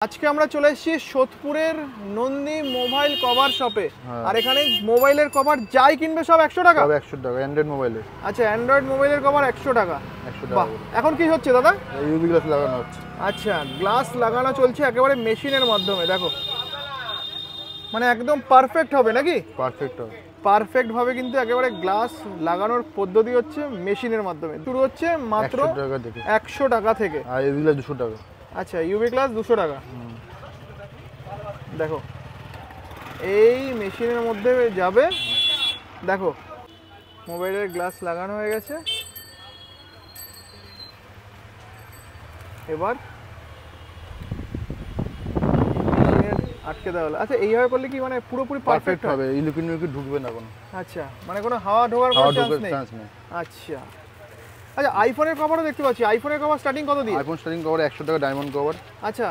আজকে আমরা চলে এসেছি সোদপুরের নন্দী মোবাইল কভার শপে। আর এখানে মোবাইলের কভার যাই কিনবে সব 100 টাকা। সব 100 টাকা অ্যান্ড্রয়েড মোবাইলের। আচ্ছা, অ্যান্ড্রয়েড মোবাইলের কভার 100 টাকা। 100 টাকা। এখন কি হচ্ছে দাদা? ইউভি গ্লাস লাগানো হচ্ছে। আচ্ছা, গ্লাস লাগানো চলছে একেবারে মেশিনের মাধ্যমে। দেখো, মানে একদম পারফেক্ট হবে নাকি? পারফেক্ট হবে। পারফেক্ট ভাবে কিন্তু একেবারে গ্লাস লাগানোর পদ্ধতি হচ্ছে মেশিনের মাধ্যমে। শুরু হচ্ছে মাত্র 100 টাকা থেকে। আর ইউভি গ্লাস 200 টাকা। আচ্ছা, ইউভি গ্লাস 200 টাকা। দেখো, এই মেশিনের মধ্যে যাবে। দেখো, মোবাইলের গ্লাস লাগানো হয়ে গেছে। এবার আটকে দেওয়া হলো। আচ্ছা, এইভাবে করলে কি মানে পুরোপুরি পারফেক্ট হবে? ইলেকট্রিক ঢুকবে না কোনো। আচ্ছা, মানে কোনো হাওয়া ঢোকার কোনো চান্স নেই। আচ্ছা আচ্ছা, আইফোনের কভারও দেখতে পাচ্ছি। আইফোনের কভার স্টার্টিং কত দিয়ে? আইফোন স্টার্টিং কভার 100 টাকা ডায়মন্ড কভার। আচ্ছা।